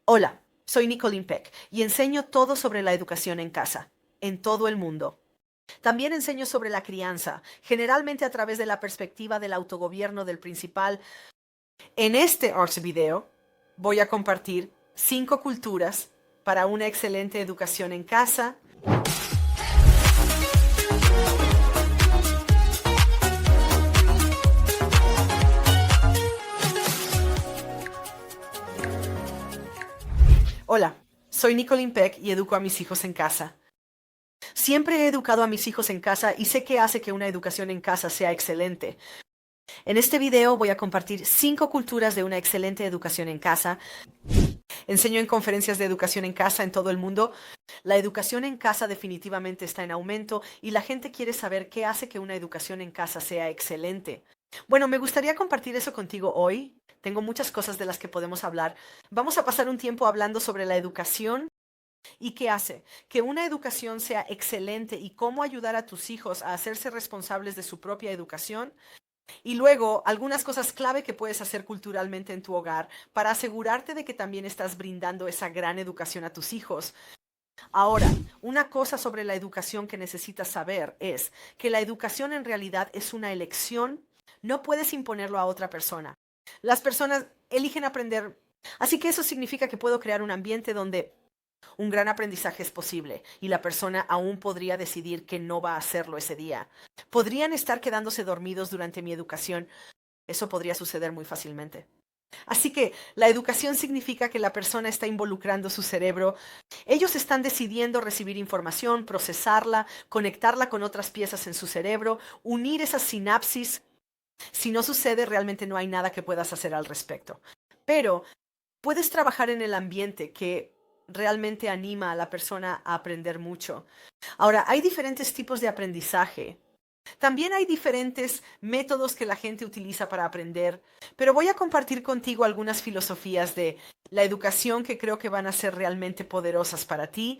Hola, soy Nicolene Peck y enseño todo sobre la educación en casa, en todo el mundo. También enseño sobre la crianza, generalmente a través de la perspectiva del autogobierno del principal. En este Arts video voy a compartir 5 culturas para una excelente educación en casa. Hola, soy Nicolene Peck y educo a mis hijos en casa. Siempre he educado a mis hijos en casa y sé qué hace que una educación en casa sea excelente. En este video voy a compartir 5 culturas de una excelente educación en casa. Enseño en conferencias de educación en casa en todo el mundo. La educación en casa definitivamente está en aumento y la gente quiere saber qué hace que una educación en casa sea excelente. Bueno, me gustaría compartir eso contigo hoy. Tengo muchas cosas de las que podemos hablar. Vamos a pasar un tiempo hablando sobre la educación y qué hace que una educación sea excelente y cómo ayudar a tus hijos a hacerse responsables de su propia educación. Y luego, algunas cosas clave que puedes hacer culturalmente en tu hogar para asegurarte de que también estás brindando esa gran educación a tus hijos. Ahora, una cosa sobre la educación que necesitas saber es que la educación en realidad es una elección. No puedes imponerlo a otra persona. Las personas eligen aprender. Así que eso significa que puedo crear un ambiente donde un gran aprendizaje es posible y la persona aún podría decidir que no va a hacerlo ese día. Podrían estar quedándose dormidos durante mi educación. Eso podría suceder muy fácilmente. Así que la educación significa que la persona está involucrando su cerebro. Ellos están decidiendo recibir información, procesarla, conectarla con otras piezas en su cerebro, unir esas sinapsis. Si no sucede, realmente no hay nada que puedas hacer al respecto. Pero puedes trabajar en el ambiente que realmente anima a la persona a aprender mucho. Ahora, hay diferentes tipos de aprendizaje. También hay diferentes métodos que la gente utiliza para aprender, pero voy a compartir contigo algunas filosofías de la educación que creo que van a ser realmente poderosas para ti.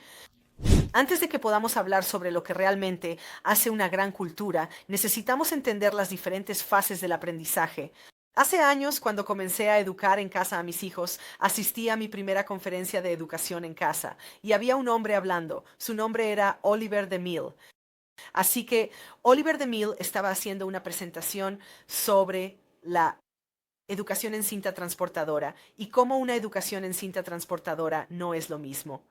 Antes de que podamos hablar sobre lo que realmente hace una gran cultura, necesitamos entender las diferentes fases del aprendizaje. Hace años, cuando comencé a educar en casa a mis hijos, asistí a mi primera conferencia de educación en casa y había un hombre hablando. Su nombre era Oliver DeMille. Así que Oliver DeMille estaba haciendo una presentación sobre la educación en cinta transportadora y cómo una educación en cinta transportadora no es lo mismo.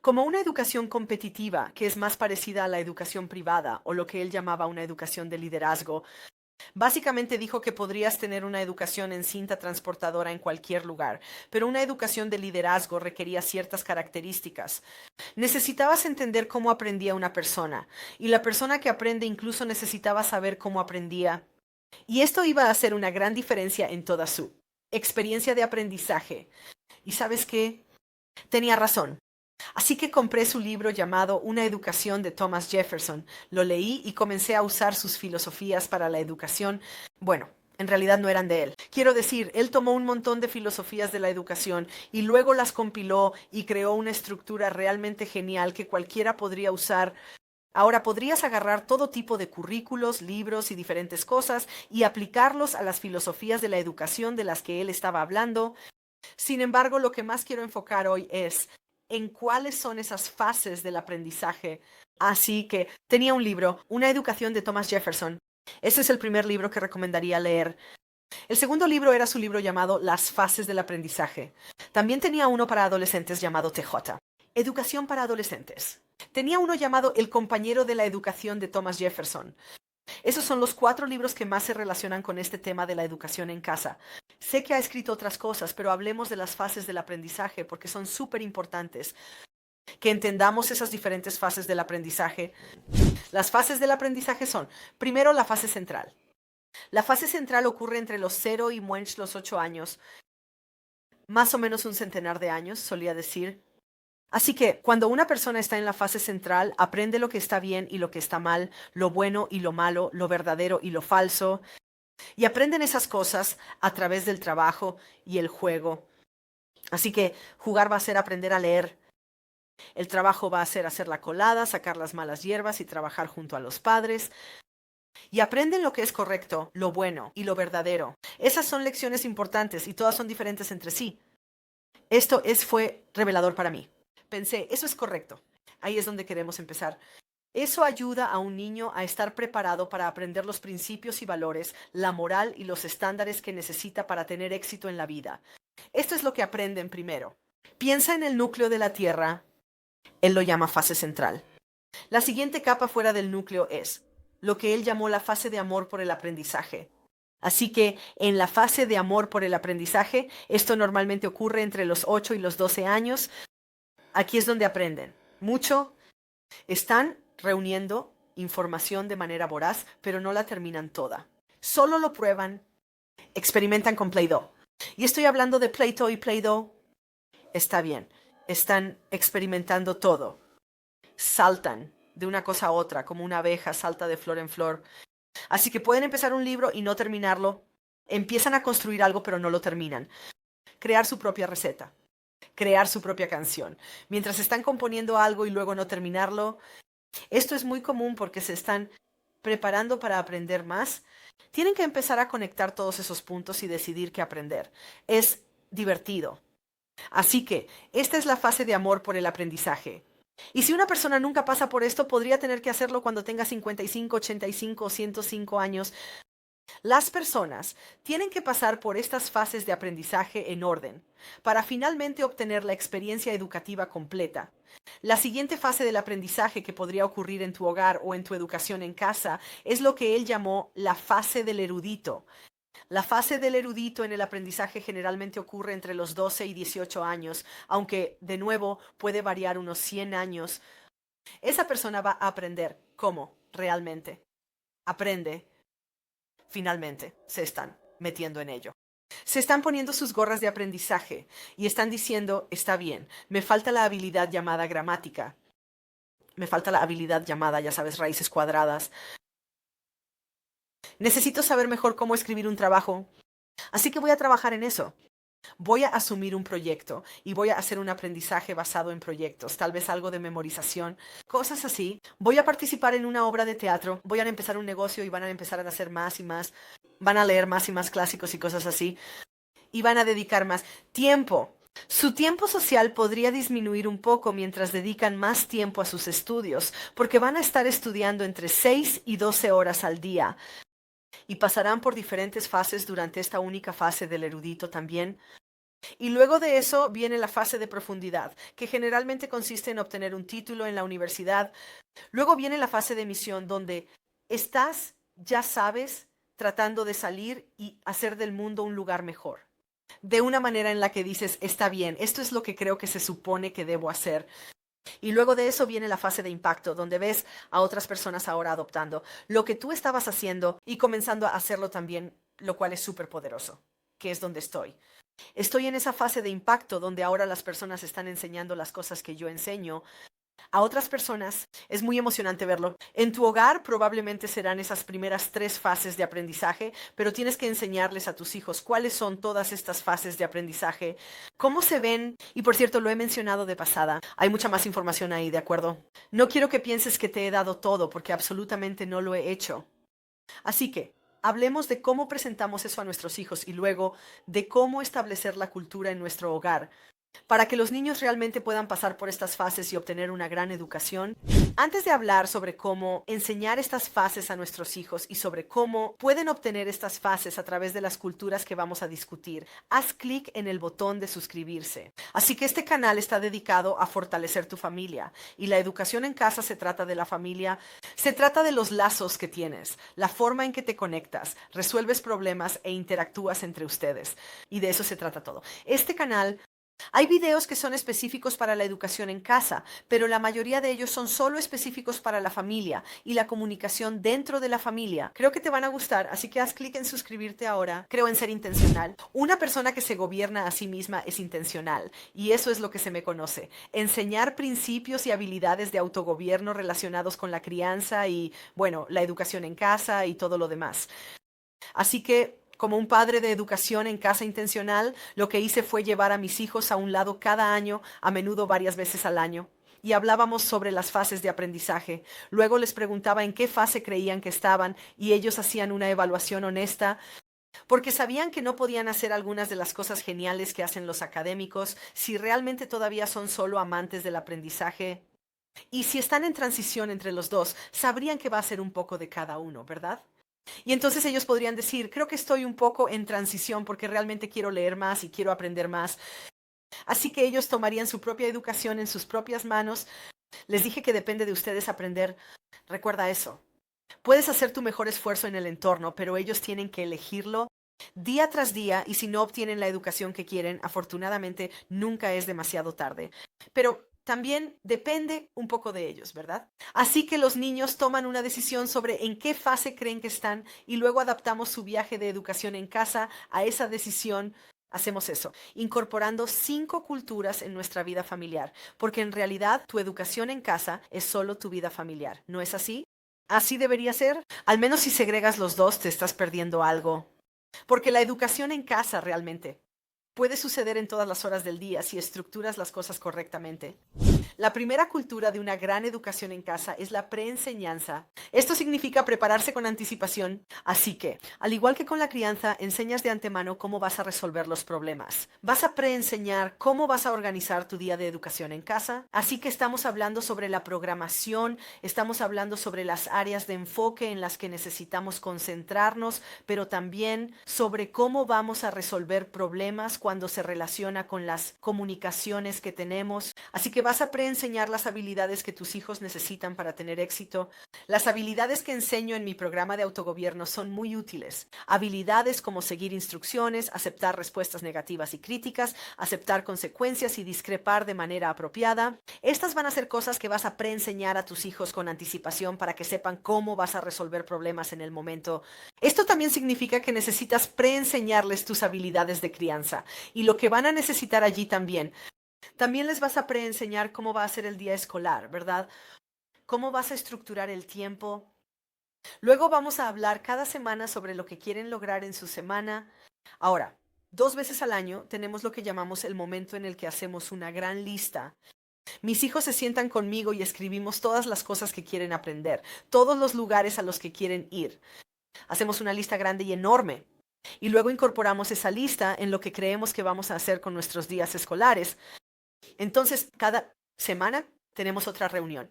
Como una educación competitiva, que es más parecida a la educación privada o lo que él llamaba una educación de liderazgo, básicamente dijo que podrías tener una educación en cinta transportadora en cualquier lugar, pero una educación de liderazgo requería ciertas características. Necesitabas entender cómo aprendía una persona, y la persona que aprende incluso necesitaba saber cómo aprendía. Y esto iba a hacer una gran diferencia en toda su experiencia de aprendizaje. ¿Y sabes qué? Tenía razón. Así que compré su libro llamado Una educación de Thomas Jefferson. Lo leí y comencé a usar sus filosofías para la educación. Bueno, en realidad no eran de él. Quiero decir, él tomó un montón de filosofías de la educación y luego las compiló y creó una estructura realmente genial que cualquiera podría usar. Ahora podrías agarrar todo tipo de currículos, libros y diferentes cosas y aplicarlos a las filosofías de la educación de las que él estaba hablando. Sin embargo, lo que más quiero enfocar hoy es en cuáles son esas fases del aprendizaje. Así que tenía un libro, Una educación de Thomas Jefferson. Ese es el primer libro que recomendaría leer. El segundo libro era su libro llamado Las fases del aprendizaje. También tenía uno para adolescentes llamado TJ. Educación para adolescentes. Tenía uno llamado El compañero de la educación de Thomas Jefferson. Esos son los 4 libros que más se relacionan con este tema de la educación en casa. Sé que ha escrito otras cosas, pero hablemos de las fases del aprendizaje porque son súper importantes. Que entendamos esas diferentes fases del aprendizaje. Las fases del aprendizaje son, primero, la fase central. La fase central ocurre entre los 0 y los 8 años. Más o menos un centenar de años, solía decir. Así que cuando una persona está en la fase central, aprende lo que está bien y lo que está mal, lo bueno y lo malo, lo verdadero y lo falso, y aprenden esas cosas a través del trabajo y el juego. Así que jugar va a ser aprender a leer. El trabajo va a ser hacer la colada, sacar las malas hierbas y trabajar junto a los padres. Y aprenden lo que es correcto, lo bueno y lo verdadero. Esas son lecciones importantes y todas son diferentes entre sí. Fue revelador para mí. Pensé, eso es correcto. Ahí es donde queremos empezar. Eso ayuda a un niño a estar preparado para aprender los principios y valores, la moral y los estándares que necesita para tener éxito en la vida. Esto es lo que aprenden primero. Piensa en el núcleo de la Tierra. Él lo llama fase central. La siguiente capa fuera del núcleo es lo que él llamó la fase de amor por el aprendizaje. Así que en la fase de amor por el aprendizaje, esto normalmente ocurre entre los 8 y los 12 años. Aquí es donde aprenden mucho. Están reuniendo información de manera voraz, pero no la terminan toda. Solo lo prueban, experimentan con Play-Doh. Y estoy hablando de Play-Doh y Play-Doh. Está bien, están experimentando todo. Saltan de una cosa a otra, como una abeja salta de flor en flor. Así que pueden empezar un libro y no terminarlo. Empiezan a construir algo, pero no lo terminan. Crear su propia receta. Crear su propia canción. Mientras están componiendo algo y luego no terminarlo. Esto es muy común porque se están preparando para aprender más. Tienen que empezar a conectar todos esos puntos y decidir qué aprender. Es divertido. Así que esta es la fase de amor por el aprendizaje. Y si una persona nunca pasa por esto, podría tener que hacerlo cuando tenga 55, 85 o 105 años. Las personas tienen que pasar por estas fases de aprendizaje en orden para finalmente obtener la experiencia educativa completa. La siguiente fase del aprendizaje que podría ocurrir en tu hogar o en tu educación en casa es lo que él llamó la fase del erudito. La fase del erudito en el aprendizaje generalmente ocurre entre los 12 y 18 años, aunque de nuevo puede variar unos 100 años. Esa persona va a aprender cómo realmente aprende. Finalmente se están metiendo en ello. Se están poniendo sus gorras de aprendizaje y están diciendo, está bien, me falta la habilidad llamada gramática. Me falta la habilidad llamada, ya sabes, raíces cuadradas. Necesito saber mejor cómo escribir un trabajo. Así que voy a trabajar en eso. Voy a asumir un proyecto y voy a hacer un aprendizaje basado en proyectos, tal vez algo de memorización, cosas así. Voy a participar en una obra de teatro, voy a empezar un negocio y van a empezar a hacer más y más, van a leer más y más clásicos y cosas así, y van a dedicar más tiempo. Su tiempo social podría disminuir un poco mientras dedican más tiempo a sus estudios, porque van a estar estudiando entre 6 y 12 horas al día. Y pasarán por diferentes fases durante esta única fase del erudito también. Y luego de eso viene la fase de profundidad, que generalmente consiste en obtener un título en la universidad. Luego viene la fase de misión, donde estás, ya sabes, tratando de salir y hacer del mundo un lugar mejor. De una manera en la que dices, está bien, esto es lo que creo que se supone que debo hacer. Y luego de eso viene la fase de impacto, donde ves a otras personas ahora adoptando lo que tú estabas haciendo y comenzando a hacerlo también, lo cual es súper poderoso, que es donde estoy. Estoy en esa fase de impacto donde ahora las personas están enseñando las cosas que yo enseño a otras personas. Es muy emocionante verlo. En tu hogar probablemente serán esas primeras 3 fases de aprendizaje, pero tienes que enseñarles a tus hijos cuáles son todas estas fases de aprendizaje, cómo se ven. Y por cierto, lo he mencionado de pasada. Hay mucha más información ahí, ¿de acuerdo? No quiero que pienses que te he dado todo, porque absolutamente no lo he hecho. Así que hablemos de cómo presentamos eso a nuestros hijos y luego de cómo establecer la cultura en nuestro hogar para que los niños realmente puedan pasar por estas fases y obtener una gran educación. Antes de hablar sobre cómo enseñar estas fases a nuestros hijos y sobre cómo pueden obtener estas fases a través de las culturas que vamos a discutir, haz clic en el botón de suscribirse. Así que este canal está dedicado a fortalecer tu familia y la educación en casa se trata de la familia, se trata de los lazos que tienes, la forma en que te conectas, resuelves problemas e interactúas entre ustedes. Y de eso se trata todo. Este canal hay videos que son específicos para la educación en casa, pero la mayoría de ellos son solo específicos para la familia y la comunicación dentro de la familia. Creo que te van a gustar, así que haz clic en suscribirte ahora. Creo en ser intencional. Una persona que se gobierna a sí misma es intencional, y eso es lo que se me conoce. Enseñar principios y habilidades de autogobierno relacionados con la crianza y, bueno, la educación en casa y todo lo demás. Así que como un padre de educación en casa intencional, lo que hice fue llevar a mis hijos a un lado cada año, a menudo varias veces al año, y hablábamos sobre las fases de aprendizaje. Luego les preguntaba en qué fase creían que estaban y ellos hacían una evaluación honesta. porque sabían que no podían hacer algunas de las cosas geniales que hacen los académicos si realmente todavía son solo amantes del aprendizaje. Y si están en transición entre los dos, sabrían que va a ser un poco de cada uno, ¿verdad? Y entonces ellos podrían decir, creo que estoy un poco en transición porque realmente quiero leer más y quiero aprender más. Así que ellos tomarían su propia educación en sus propias manos. Les dije que depende de ustedes aprender. Recuerda eso. Puedes hacer tu mejor esfuerzo en el entorno, pero ellos tienen que elegirlo día tras día y si no obtienen la educación que quieren, afortunadamente nunca es demasiado tarde. Pero también depende un poco de ellos, ¿verdad? Así que los niños toman una decisión sobre en qué fase creen que están y luego adaptamos su viaje de educación en casa a esa decisión. Hacemos eso, incorporando 5 culturas en nuestra vida familiar, porque en realidad tu educación en casa es solo tu vida familiar, ¿no es así? Así debería ser. Al menos si segregas los dos, te estás perdiendo algo. Porque la educación en casa realmente puede suceder en todas las horas del día si estructuras las cosas correctamente. La primera cultura de una gran educación en casa es la preenseñanza. Esto significa prepararse con anticipación. Así que, al igual que con la crianza, enseñas de antemano cómo vas a resolver los problemas. Vas a preenseñar cómo vas a organizar tu día de educación en casa. Así que estamos hablando sobre la programación, estamos hablando sobre las áreas de enfoque en las que necesitamos concentrarnos, pero también sobre cómo vamos a resolver problemas cuando se relaciona con las comunicaciones que tenemos. Así que vas a enseñar las habilidades que tus hijos necesitan para tener éxito. Las habilidades que enseño en mi programa de autogobierno son muy útiles. Habilidades como seguir instrucciones, aceptar respuestas negativas y críticas, aceptar consecuencias y discrepar de manera apropiada. Estas van a ser cosas que vas a preenseñar a tus hijos con anticipación para que sepan cómo vas a resolver problemas en el momento. Esto también significa que necesitas preenseñarles tus habilidades de crianza y lo que van a necesitar allí también. También les vas a preenseñar cómo va a ser el día escolar, ¿verdad? Cómo vas a estructurar el tiempo. Luego vamos a hablar cada semana sobre lo que quieren lograr en su semana. Ahora, 2 veces al año tenemos lo que llamamos el momento en el que hacemos una gran lista. Mis hijos se sientan conmigo y escribimos todas las cosas que quieren aprender, todos los lugares a los que quieren ir. Hacemos una lista grande y enorme. Y luego incorporamos esa lista en lo que creemos que vamos a hacer con nuestros días escolares. Entonces, cada semana tenemos otra reunión.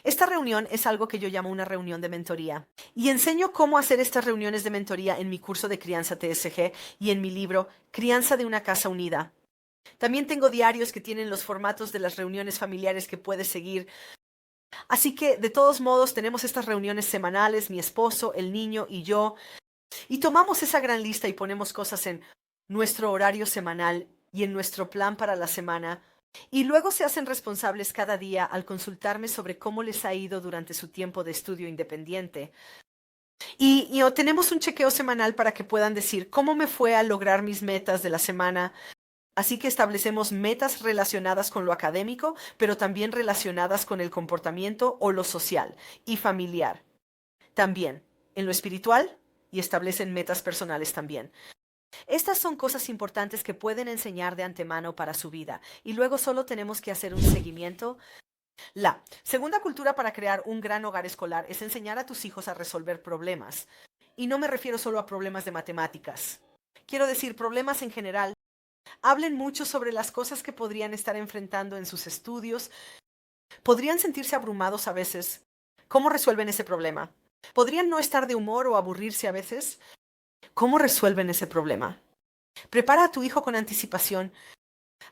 Esta reunión es algo que yo llamo una reunión de mentoría. Y enseño cómo hacer estas reuniones de mentoría en mi curso de crianza TSG y en mi libro Crianza de una casa unida. También tengo diarios que tienen los formatos de las reuniones familiares que puedes seguir. Así que, de todos modos, tenemos estas reuniones semanales, mi esposo, el niño y yo. Y tomamos esa gran lista y ponemos cosas en nuestro horario semanal y en nuestro plan para la semana. Y luego se hacen responsables cada día al consultarme sobre cómo les ha ido durante su tiempo de estudio independiente. Y tenemos un chequeo semanal para que puedan decir cómo me fue al lograr mis metas de la semana. Así que establecemos metas relacionadas con lo académico, pero también relacionadas con el comportamiento o lo social y familiar. También en lo espiritual y establecen metas personales también. Estas son cosas importantes que pueden enseñar de antemano para su vida y luego solo tenemos que hacer un seguimiento. La segunda cultura para crear un gran hogar escolar es enseñar a tus hijos a resolver problemas. Y no me refiero solo a problemas de matemáticas. Quiero decir problemas en general. Hablen mucho sobre las cosas que podrían estar enfrentando en sus estudios. Podrían sentirse abrumados a veces. ¿Cómo resuelven ese problema? ¿Podrían no estar de humor o aburrirse a veces? ¿Cómo resuelven ese problema? Prepara a tu hijo con anticipación.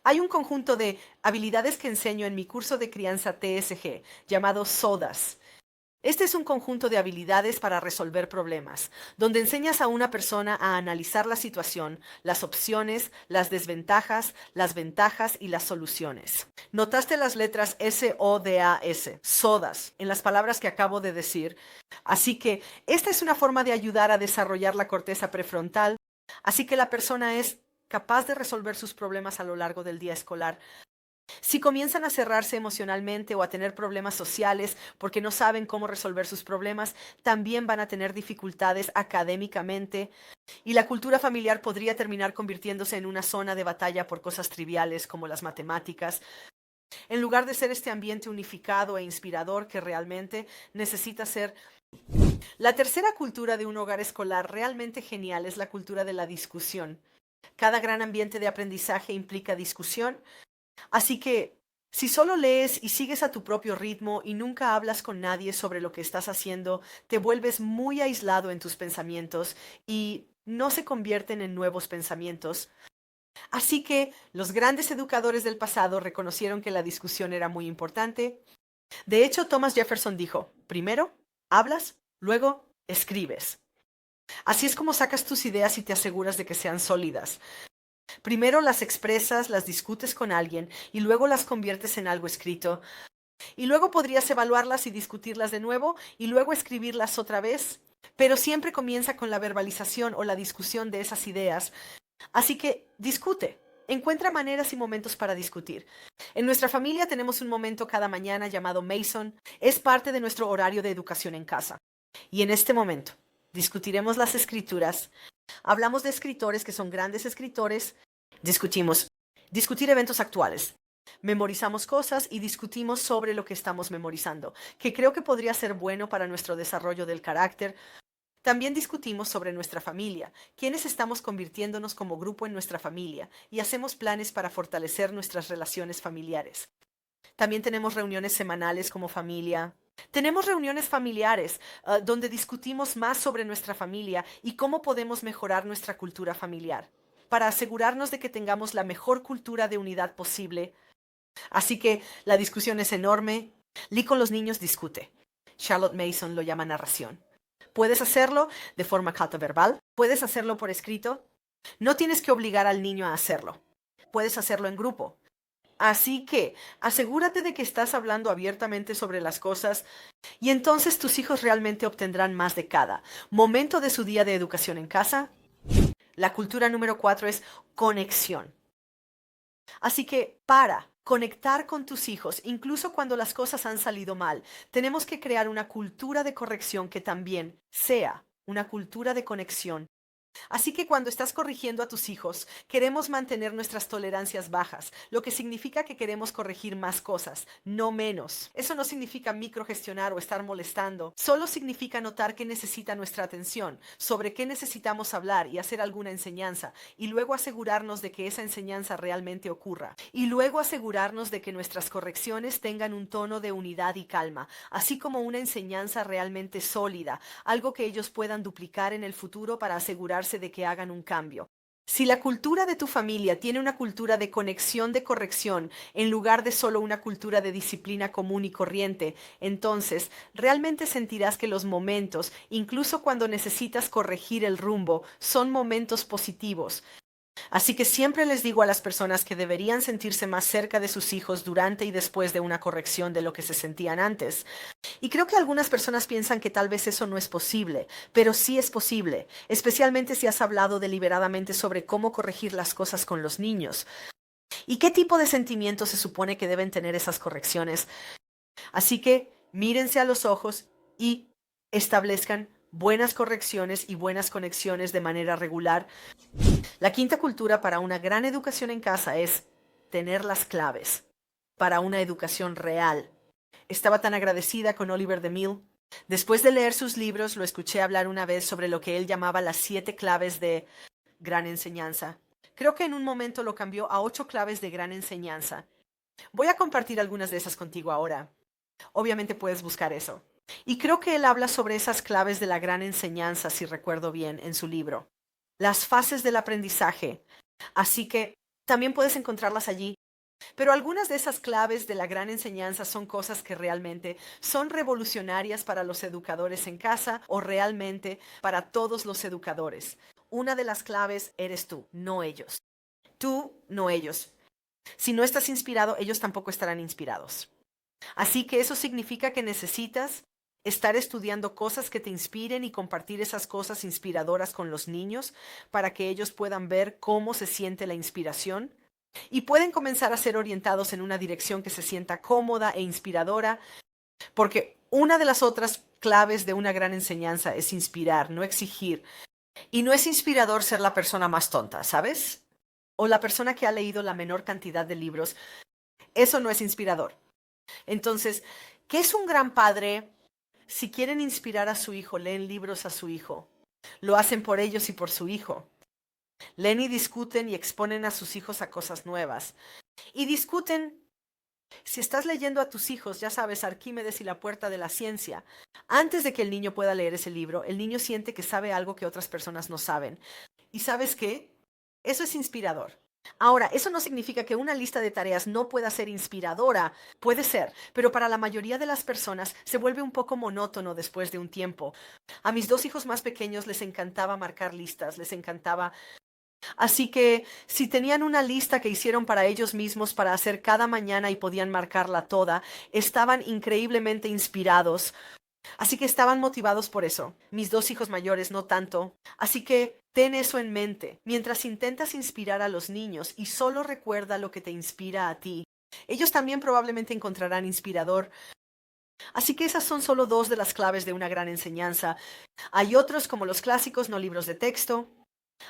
Hay un conjunto de habilidades que enseño en mi curso de crianza TSG, llamado SODAS. Este es un conjunto de habilidades para resolver problemas, donde enseñas a una persona a analizar la situación, las opciones, las desventajas, las ventajas y las soluciones. ¿Notaste las letras SODAS, SODAS, en las palabras que acabo de decir? Así que esta es una forma de ayudar a desarrollar la corteza prefrontal, así que la persona es capaz de resolver sus problemas a lo largo del día escolar. Si comienzan a cerrarse emocionalmente o a tener problemas sociales porque no saben cómo resolver sus problemas, también van a tener dificultades académicamente y la cultura familiar podría terminar convirtiéndose en una zona de batalla por cosas triviales como las matemáticas, en lugar de ser este ambiente unificado e inspirador que realmente necesita ser. La tercera cultura de un hogar escolar realmente genial es la cultura de la discusión. Cada gran ambiente de aprendizaje implica discusión, así que si solo lees y sigues a tu propio ritmo y nunca hablas con nadie sobre lo que estás haciendo, te vuelves muy aislado en tus pensamientos y no se convierten en nuevos pensamientos. Así que los grandes educadores del pasado reconocieron que la discusión era muy importante. De hecho, Thomas Jefferson dijo, primero, hablas, luego, escribes. Así es como sacas tus ideas y te aseguras de que sean sólidas. Primero las expresas, las discutes con alguien y luego las conviertes en algo escrito. Y luego podrías evaluarlas y discutirlas de nuevo y luego escribirlas otra vez. Pero siempre comienza con la verbalización o la discusión de esas ideas. Así que discute. Encuentra maneras y momentos para discutir. En nuestra familia tenemos un momento cada mañana llamado Mason. Es parte de nuestro horario de educación en casa. Y en este momento discutiremos las escrituras. Hablamos de escritores que son grandes escritores. Discutir eventos actuales. Memorizamos cosas y discutimos sobre lo que estamos memorizando, que creo que podría ser bueno para nuestro desarrollo del carácter. También discutimos sobre nuestra familia, quiénes estamos convirtiéndonos como grupo en nuestra familia, y hacemos planes para fortalecer nuestras relaciones familiares. También tenemos reuniones semanales como familia. Tenemos reuniones familiares donde discutimos más sobre nuestra familia y cómo podemos mejorar nuestra cultura familiar, para asegurarnos de que tengamos la mejor cultura de unidad posible. Así que la discusión es enorme. Lee con los niños discute. Charlotte Mason lo llama narración. Puedes hacerlo de forma cata-verbal, puedes hacerlo por escrito. No tienes que obligar al niño a hacerlo. Puedes hacerlo en grupo. Así que asegúrate de que estás hablando abiertamente sobre las cosas y entonces tus hijos realmente obtendrán más de cada momento de su día de educación en casa. La cultura número 4 es conexión. Así que para conectar con tus hijos, incluso cuando las cosas han salido mal, tenemos que crear una cultura de corrección que también sea una cultura de conexión. Así que cuando estás corrigiendo a tus hijos, queremos mantener nuestras tolerancias bajas, lo que significa que queremos corregir más cosas, no menos. Eso no significa microgestionar o estar molestando, solo significa notar que necesita nuestra atención, sobre qué necesitamos hablar y hacer alguna enseñanza, y luego asegurarnos de que esa enseñanza realmente ocurra, y luego asegurarnos de que nuestras correcciones tengan un tono de unidad y calma, así como una enseñanza realmente sólida, algo que ellos puedan duplicar en el futuro para asegurarse de que hagan un cambio. Si la cultura de tu familia tiene una cultura de conexión de corrección en lugar de solo una cultura de disciplina común y corriente, entonces realmente sentirás que los momentos, incluso cuando necesitas corregir el rumbo, son momentos positivos. Así que siempre les digo a las personas que deberían sentirse más cerca de sus hijos durante y después de una corrección de lo que se sentían antes. Y creo que algunas personas piensan que tal vez eso no es posible, pero sí es posible, especialmente si has hablado deliberadamente sobre cómo corregir las cosas con los niños. ¿Y qué tipo de sentimientos se supone que deben tener esas correcciones? Así que mírense a los ojos y establezcan buenas correcciones y buenas conexiones de manera regular. La quinta cultura para una gran educación en casa es tener las claves para una educación real. Estaba tan agradecida con Oliver DeMille. Después de leer sus libros, lo escuché hablar una vez sobre lo que él llamaba las 7 claves de gran enseñanza. Creo que en un momento lo cambió a 8 claves de gran enseñanza. Voy a compartir algunas de esas contigo ahora. Obviamente puedes buscar eso. Y creo que él habla sobre esas claves de la gran enseñanza, si recuerdo bien, en su libro. Las fases del aprendizaje. Así que también puedes encontrarlas allí. Pero algunas de esas claves de la gran enseñanza son cosas que realmente son revolucionarias para los educadores en casa o realmente para todos los educadores. Una de las claves eres tú, no ellos. Tú, no ellos. Si no estás inspirado, ellos tampoco estarán inspirados. Así que eso significa que necesitas estar estudiando cosas que te inspiren y compartir esas cosas inspiradoras con los niños para que ellos puedan ver cómo se siente la inspiración y pueden comenzar a ser orientados en una dirección que se sienta cómoda e inspiradora, porque una de las otras claves de una gran enseñanza es inspirar, no exigir. Y no es inspirador ser la persona más tonta, ¿sabes? O la persona que ha leído la menor cantidad de libros. Eso no es inspirador. Entonces, ¿qué es un gran padre? Si quieren inspirar a su hijo, leen libros a su hijo. Lo hacen por ellos y por su hijo. Leen y discuten y exponen a sus hijos a cosas nuevas. Y discuten. Si estás leyendo a tus hijos, ya sabes, Arquímedes y la puerta de la ciencia, antes de que el niño pueda leer ese libro, el niño siente que sabe algo que otras personas no saben. ¿Y sabes qué? Eso es inspirador. Ahora, eso no significa que una lista de tareas no pueda ser inspiradora. Puede ser, pero para la mayoría de las personas se vuelve un poco monótono después de un tiempo. A mis dos hijos más pequeños les encantaba marcar listas, les encantaba. Así que si tenían una lista que hicieron para ellos mismos para hacer cada mañana y podían marcarla toda, estaban increíblemente inspirados. Así que estaban motivados por eso. Mis dos hijos mayores no tanto. Así que ten eso en mente mientras intentas inspirar a los niños y solo recuerda lo que te inspira a ti. Ellos también probablemente encontrarán inspirador. Así que esas son solo dos de las claves de una gran enseñanza. Hay otros como los clásicos, no libros de texto.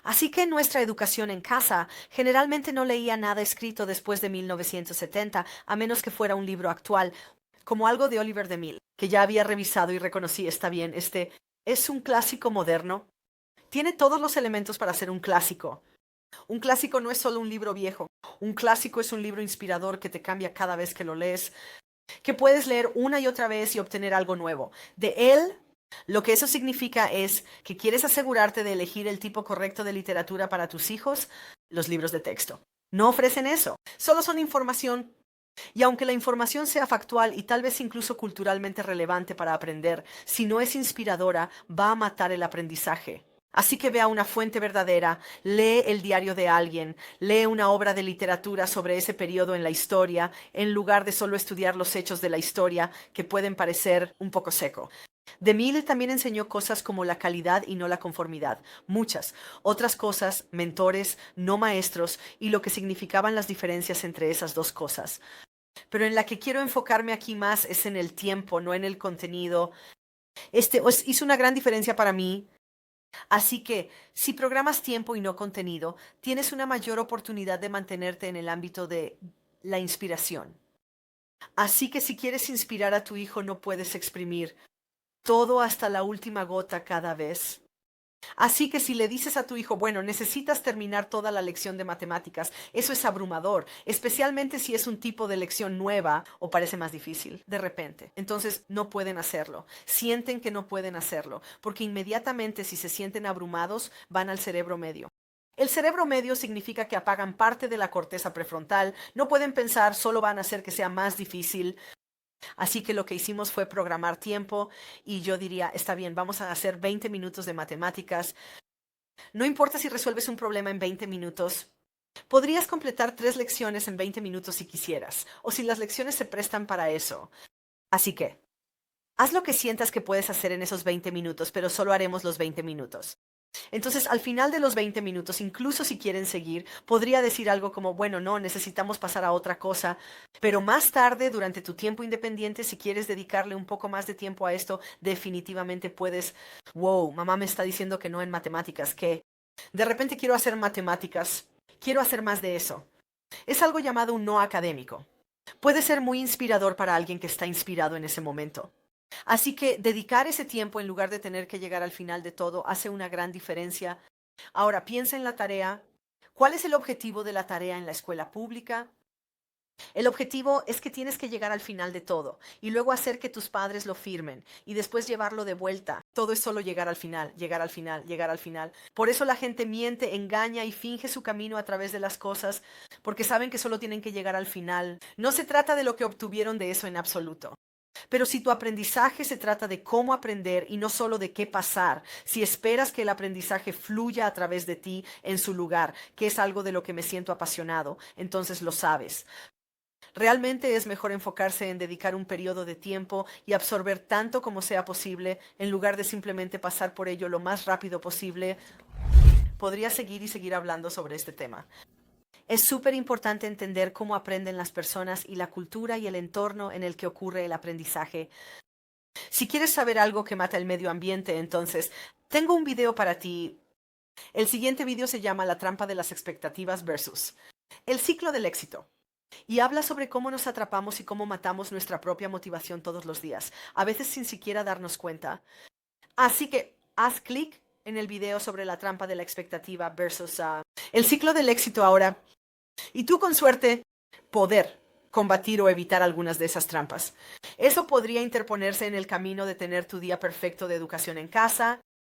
Así que en nuestra educación en casa generalmente no leía nada escrito después de 1970, a menos que fuera un libro actual, como algo de Oliver de Mille, que ya había revisado y reconocí, está bien, este es un clásico moderno. Tiene todos los elementos para ser un clásico. Un clásico no es solo un libro viejo. Un clásico es un libro inspirador que te cambia cada vez que lo lees, que puedes leer una y otra vez y obtener algo nuevo. De él, lo que eso significa es que quieres asegurarte de elegir el tipo correcto de literatura para tus hijos, los libros de texto. No ofrecen eso, solo son información. Y aunque la información sea factual y tal vez incluso culturalmente relevante para aprender, si no es inspiradora, va a matar el aprendizaje. Así que ve a una fuente verdadera, lee el diario de alguien, lee una obra de literatura sobre ese periodo en la historia, en lugar de solo estudiar los hechos de la historia, que pueden parecer un poco seco. De Mille también enseñó cosas como la calidad y no la conformidad, muchas otras cosas, mentores, no maestros, y lo que significaban las diferencias entre esas dos cosas. Pero en la que quiero enfocarme aquí más es en el tiempo, no en el contenido. Hizo una gran diferencia para mí. Así que, si programas tiempo y no contenido, tienes una mayor oportunidad de mantenerte en el ámbito de la inspiración. Así que si quieres inspirar a tu hijo, no puedes exprimir todo hasta la última gota cada vez. Así que si le dices a tu hijo, bueno, necesitas terminar toda la lección de matemáticas, eso es abrumador, especialmente si es un tipo de lección nueva o parece más difícil de repente. Entonces no pueden hacerlo, sienten que no pueden hacerlo, porque inmediatamente si se sienten abrumados van al cerebro medio. El cerebro medio significa que apagan parte de la corteza prefrontal, no pueden pensar, solo van a hacer que sea más difícil. Así que lo que hicimos fue programar tiempo y yo diría, está bien, vamos a hacer 20 minutos de matemáticas. No importa si resuelves un problema en 20 minutos. Podrías completar 3 lecciones en 20 minutos si quisieras, o si las lecciones se prestan para eso. Así que, haz lo que sientas que puedes hacer en esos 20 minutos, pero solo haremos los 20 minutos. Entonces, al final de los 20 minutos, incluso si quieren seguir, podría decir algo como, bueno, no, necesitamos pasar a otra cosa, pero más tarde, durante tu tiempo independiente, si quieres dedicarle un poco más de tiempo a esto, definitivamente puedes. Wow, mamá me está diciendo que no en matemáticas, que de repente quiero hacer matemáticas, quiero hacer más de eso. Es algo llamado un no académico. Puede ser muy inspirador para alguien que está inspirado en ese momento. Así que dedicar ese tiempo en lugar de tener que llegar al final de todo hace una gran diferencia. Ahora piensa en la tarea. ¿Cuál es el objetivo de la tarea en la escuela pública? El objetivo es que tienes que llegar al final de todo y luego hacer que tus padres lo firmen y después llevarlo de vuelta. Todo es solo llegar al final, llegar al final, llegar al final. Por eso la gente miente, engaña y finge su camino a través de las cosas, porque saben que solo tienen que llegar al final. No se trata de lo que obtuvieron de eso en absoluto. Pero si tu aprendizaje se trata de cómo aprender y no solo de qué pasar, si esperas que el aprendizaje fluya a través de ti en su lugar, que es algo de lo que me siento apasionado, entonces lo sabes. Realmente es mejor enfocarse en dedicar un periodo de tiempo y absorber tanto como sea posible, en lugar de simplemente pasar por ello lo más rápido posible. Podría seguir y seguir hablando sobre este tema. Es súper importante entender cómo aprenden las personas y la cultura y el entorno en el que ocurre el aprendizaje. Si quieres saber algo que mata el medio ambiente, entonces tengo un video para ti. El siguiente video se llama La trampa de las expectativas versus el ciclo del éxito. Y habla sobre cómo nos atrapamos y cómo matamos nuestra propia motivación todos los días, a veces sin siquiera darnos cuenta. Así que haz clic en el video sobre la trampa de la expectativa versus el ciclo del éxito ahora. Y tú con suerte poder combatir o evitar algunas de esas trampas. Eso podría interponerse en el camino de tener tu día perfecto de educación en casa,